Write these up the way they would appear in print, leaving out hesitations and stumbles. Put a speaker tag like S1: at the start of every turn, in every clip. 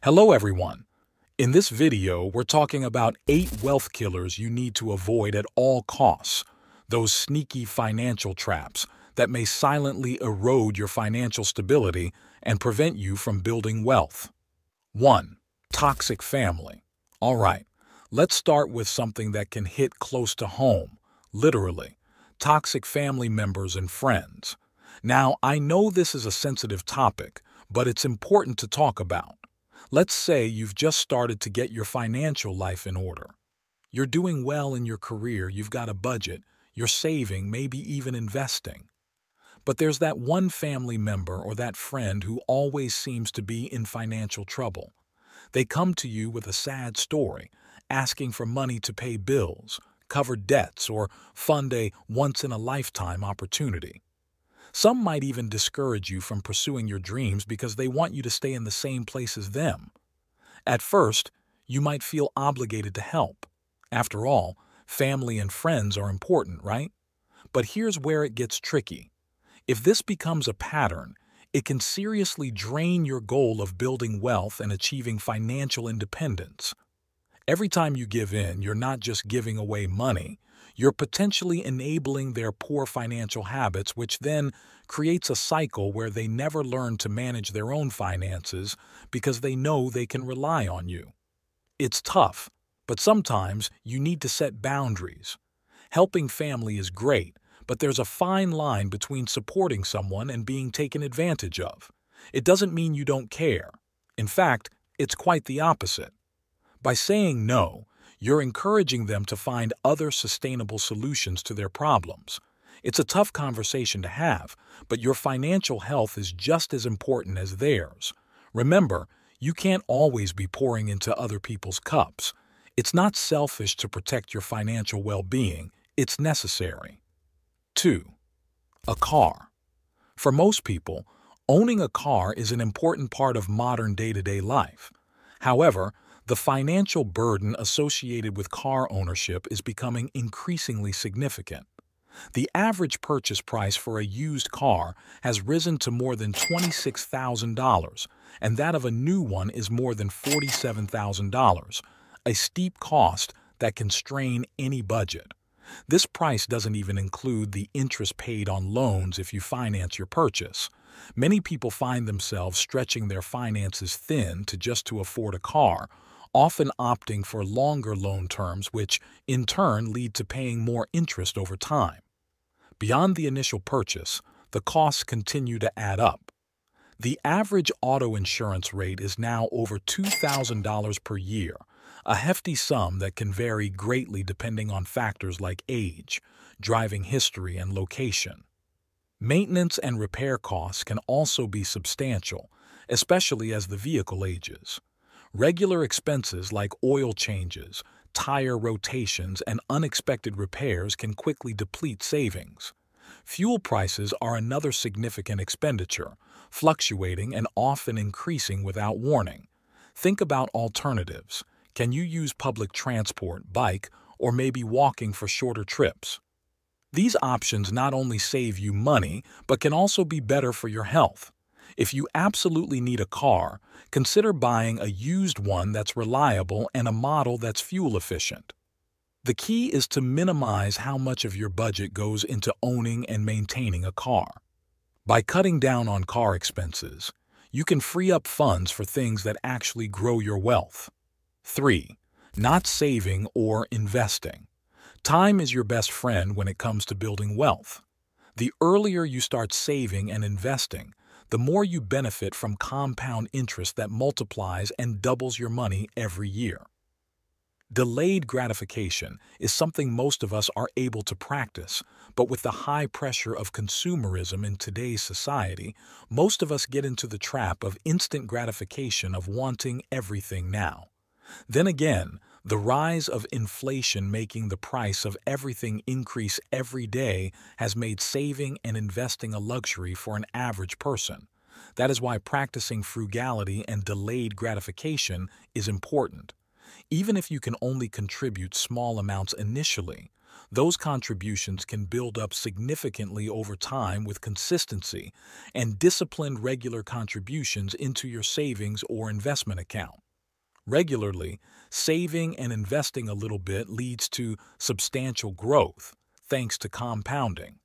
S1: Hello everyone. In this video, we're talking about 8 wealth killers you need to avoid at all costs. Those sneaky financial traps that may silently erode your financial stability and prevent you from building wealth. 1. Toxic family. All right, let's start with something that can hit close to home, literally. Toxic family members and friends. Now, I know this is a sensitive topic, but it's important to talk about. Let's say you've just started to get your financial life in order. You're doing well in your career, you've got a budget, you're saving, maybe even investing. But there's that one family member or that friend who always seems to be in financial trouble. They come to you with a sad story, asking for money to pay bills, cover debts, or fund a once-in-a-lifetime opportunity. Some might even discourage you from pursuing your dreams because they want you to stay in the same place as them. At first, you might feel obligated to help. After all, family and friends are important, right? But here's where it gets tricky. If this becomes a pattern, it can seriously drain your goal of building wealth and achieving financial independence. Every time you give in, you're not just giving away money, you're potentially enabling their poor financial habits, which then creates a cycle where they never learn to manage their own finances because they know they can rely on you. It's tough, but sometimes you need to set boundaries. Helping family is great, but there's a fine line between supporting someone and being taken advantage of. It doesn't mean you don't care. In fact, it's quite the opposite. By saying no, you're encouraging them to find other sustainable solutions to their problems. It's a tough conversation to have, but your financial health is just as important as theirs. Remember, you can't always be pouring into other people's cups. It's not selfish to protect your financial well-being, it's necessary. 2. A car. For most people, owning a car is an important part of modern day-to-day life. However, the financial burden associated with car ownership is becoming increasingly significant. The average purchase price for a used car has risen to more than $26,000, and that of a new one is more than $47,000, a steep cost that can strain any budget. This price doesn't even include the interest paid on loans if you finance your purchase. Many people find themselves stretching their finances thin to afford a car, often opting for longer loan terms, which in turn lead to paying more interest over time. Beyond the initial purchase, the costs continue to add up. The average auto insurance rate is now over $2,000 per year, a hefty sum that can vary greatly depending on factors like age, driving history, and location. Maintenance and repair costs can also be substantial, especially as the vehicle ages. Regular expenses like oil changes, tire rotations, and unexpected repairs can quickly deplete savings. Fuel prices are another significant expenditure, fluctuating and often increasing without warning. Think about alternatives. Can you use public transport, bike, or maybe walking for shorter trips? These options not only save you money, but can also be better for your health. If you absolutely need a car, consider buying a used one that's reliable and a model that's fuel efficient. The key is to minimize how much of your budget goes into owning and maintaining a car. By cutting down on car expenses, you can free up funds for things that actually grow your wealth. 3. Not saving or investing. Time is your best friend when it comes to building wealth. The earlier you start saving and investing, the more you benefit from compound interest that multiplies and doubles your money every year. Delayed gratification is something most of us are able to practice, but with the high pressure of consumerism in today's society, most of us get into the trap of instant gratification of wanting everything now. Then again, the rise of inflation making the price of everything increase every day has made saving and investing a luxury for an average person. That is why practicing frugality and delayed gratification is important. Even if you can only contribute small amounts initially, those contributions can build up significantly over time with consistency and disciplined regular contributions into your savings or investment account. Regularly, saving and investing a little bit leads to substantial growth, thanks to compounding.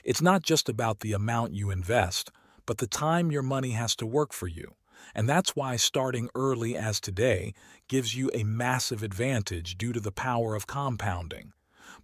S1: It's not just about the amount you invest, but the time your money has to work for you. And that's why starting early as today gives you a massive advantage due to the power of compounding.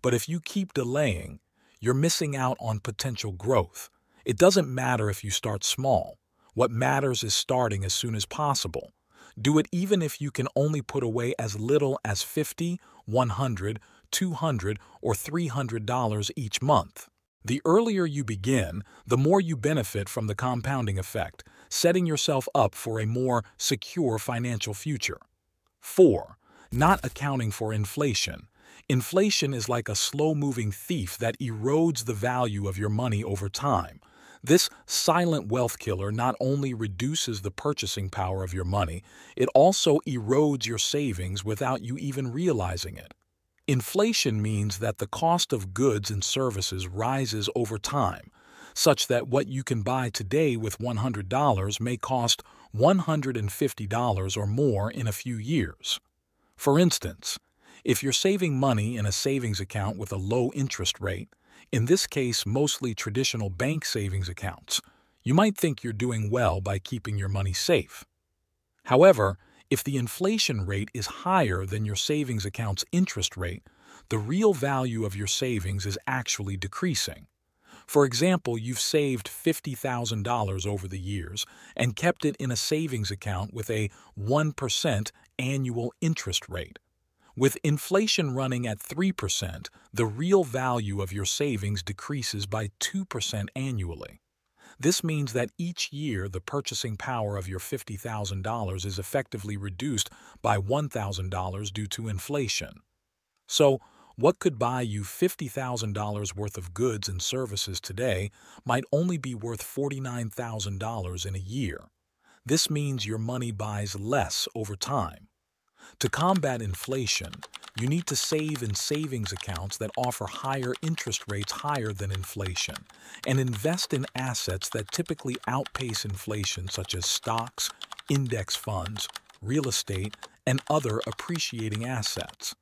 S1: But if you keep delaying, you're missing out on potential growth. It doesn't matter if you start small. What matters is starting as soon as possible. Do it even if you can only put away as little as $50, $100, $200, or $300 each month. The earlier you begin, the more you benefit from the compounding effect, setting yourself up for a more secure financial future. 4. Not accounting for inflation. Inflation is like a slow-moving thief that erodes the value of your money over time. This silent wealth killer not only reduces the purchasing power of your money, it also erodes your savings without you even realizing it. Inflation means that the cost of goods and services rises over time, such that what you can buy today with $100 may cost $150 or more in a few years. For instance, if you're saving money in a savings account with a low interest rate, in this case mostly traditional bank savings accounts, you might think you're doing well by keeping your money safe. However, if the inflation rate is higher than your savings account's interest rate, the real value of your savings is actually decreasing. For example, you've saved $50,000 over the years and kept it in a savings account with a 1% annual interest rate. With inflation running at 3%, the real value of your savings decreases by 2% annually. This means that each year the purchasing power of your $50,000 is effectively reduced by $1,000 due to inflation. So, what could buy you $50,000 worth of goods and services today might only be worth $49,000 in a year. This means your money buys less over time. To combat inflation, you need to save in savings accounts that offer higher interest rates higher than inflation, and invest in assets that typically outpace inflation such as stocks, index funds, real estate, and other appreciating assets.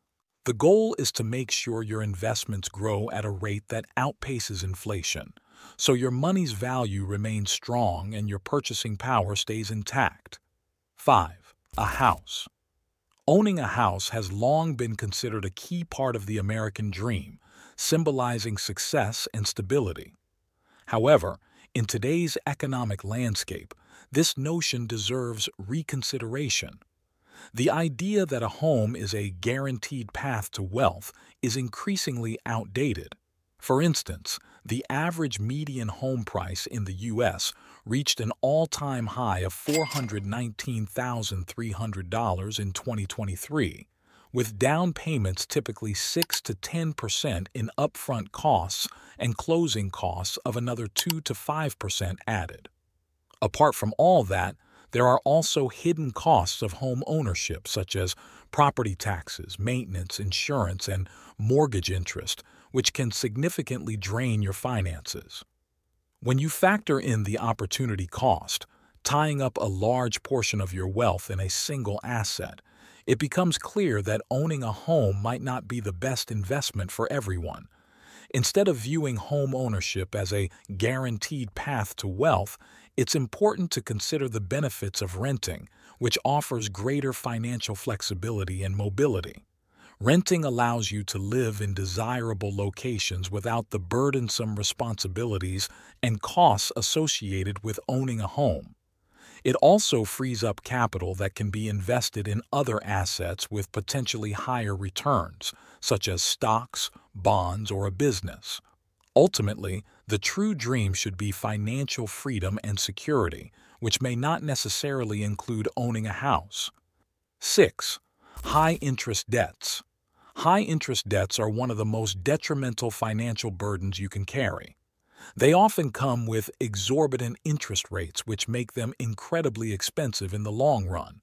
S1: The goal is to make sure your investments grow at a rate that outpaces inflation, so your money's value remains strong and your purchasing power stays intact. 5. A house. Owning a house has long been considered a key part of the American dream, symbolizing success and stability. However, in today's economic landscape, this notion deserves reconsideration. The idea that a home is a guaranteed path to wealth is increasingly outdated. For instance, the average median home price in the U.S. reached an all-time high of $419,300 in 2023, with down payments typically 6 to 10% in upfront costs and closing costs of another 2 to 5% added. Apart from all that, there are also hidden costs of home ownership, such as property taxes, maintenance, insurance, and mortgage interest, which can significantly drain your finances. When you factor in the opportunity cost, tying up a large portion of your wealth in a single asset, it becomes clear that owning a home might not be the best investment for everyone. Instead of viewing home ownership as a guaranteed path to wealth, it's important to consider the benefits of renting, which offers greater financial flexibility and mobility. Renting allows you to live in desirable locations without the burdensome responsibilities and costs associated with owning a home. It also frees up capital that can be invested in other assets with potentially higher returns, such as stocks, bonds, or a business. Ultimately, the true dream should be financial freedom and security, which may not necessarily include owning a house. 6. High-interest debts. High-interest debts are one of the most detrimental financial burdens you can carry. They often come with exorbitant interest rates, which make them incredibly expensive in the long run.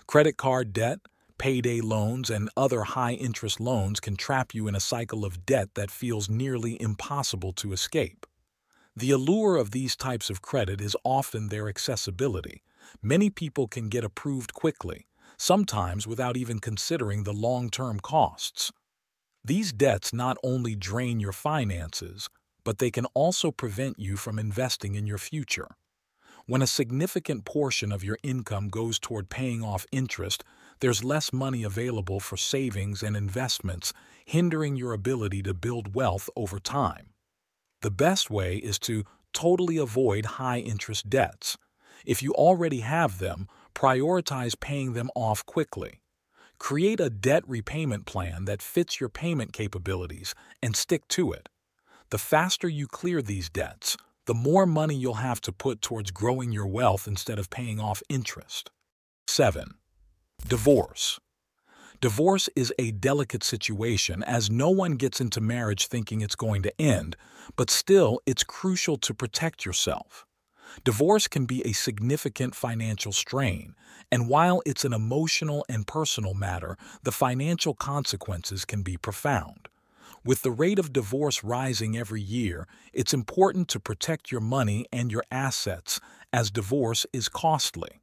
S1: Credit card debt, Payday loans and other high-interest loans can trap you in a cycle of debt that feels nearly impossible to escape. The allure of these types of credit is often their accessibility. Many people can get approved quickly, sometimes without even considering the long-term costs. These debts not only drain your finances, but they can also prevent you from investing in your future. When a significant portion of your income goes toward paying off interest, there's less money available for savings and investments, hindering your ability to build wealth over time. The best way is to totally avoid high-interest debts. If you already have them, prioritize paying them off quickly. Create a debt repayment plan that fits your payment capabilities and stick to it. The faster you clear these debts, the more money you'll have to put towards growing your wealth instead of paying off interest. 7. Divorce. Divorce is a delicate situation as no one gets into marriage thinking it's going to end, but still it's crucial to protect yourself. Divorce can be a significant financial strain, and while it's an emotional and personal matter, the financial consequences can be profound. With the rate of divorce rising every year, it's important to protect your money and your assets, as divorce is costly.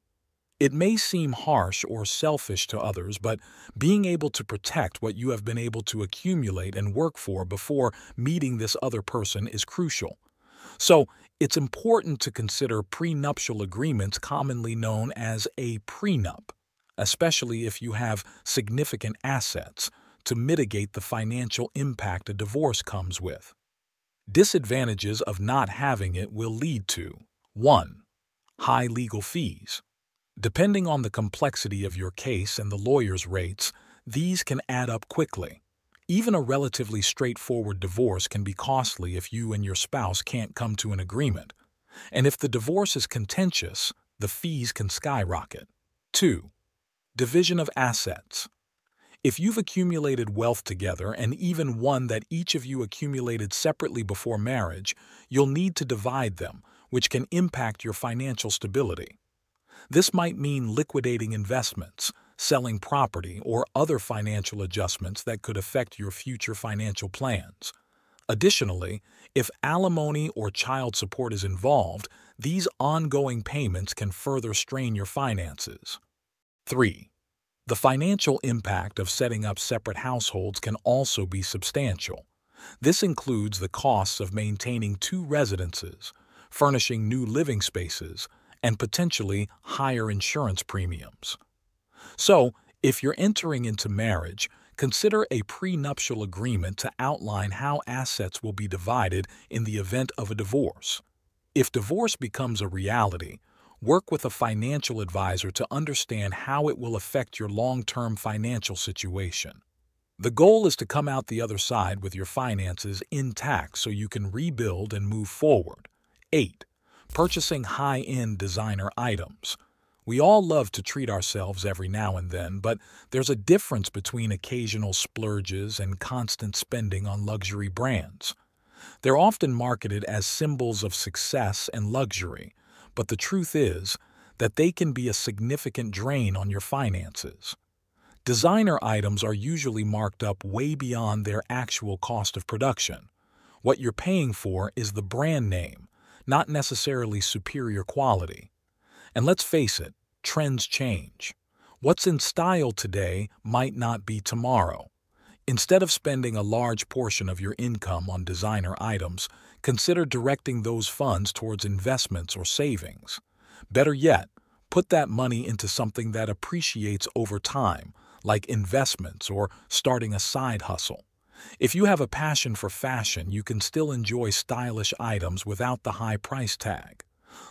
S1: It may seem harsh or selfish to others, but being able to protect what you have been able to accumulate and work for before meeting this other person is crucial. So, it's important to consider prenuptial agreements, commonly known as a prenup, especially if you have significant assets, to mitigate the financial impact a divorce comes with. Disadvantages of not having it will lead to 1. High legal fees. Depending on the complexity of your case and the lawyer's rates, these can add up quickly. Even a relatively straightforward divorce can be costly if you and your spouse can't come to an agreement. And if the divorce is contentious, the fees can skyrocket. 2. Division of assets. If you've accumulated wealth together and even one that each of you accumulated separately before marriage, you'll need to divide them, which can impact your financial stability. This might mean liquidating investments, selling property, or other financial adjustments that could affect your future financial plans. Additionally, if alimony or child support is involved, these ongoing payments can further strain your finances. 3. The financial impact of setting up separate households can also be substantial. This includes the costs of maintaining 2 residences, furnishing new living spaces, and potentially higher insurance premiums. So, if you're entering into marriage, consider a prenuptial agreement to outline how assets will be divided in the event of a divorce. If divorce becomes a reality, work with a financial advisor to understand how it will affect your long-term financial situation. The goal is to come out the other side with your finances intact so you can rebuild and move forward. 8. Purchasing high-end designer items. We all love to treat ourselves every now and then, but there's a difference between occasional splurges and constant spending on luxury brands. They're often marketed as symbols of success and luxury, but the truth is that they can be a significant drain on your finances. Designer items are usually marked up way beyond their actual cost of production. What you're paying for is the brand name, not necessarily superior quality. And let's face it, trends change. What's in style today might not be tomorrow. Instead of spending a large portion of your income on designer items, consider directing those funds towards investments or savings. Better yet, put that money into something that appreciates over time, like investments or starting a side hustle. If you have a passion for fashion, you can still enjoy stylish items without the high price tag.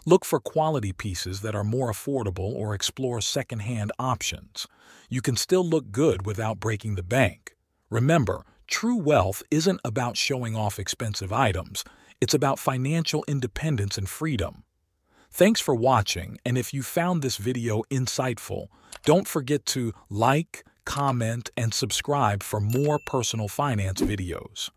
S1: Look for quality pieces that are more affordable or explore second-hand options. You can still look good without breaking the bank. Remember, true wealth isn't about showing off expensive items. It's about financial independence and freedom. Thanks for watching, and if you found this video insightful, don't forget to like, comment, and subscribe for more personal finance videos.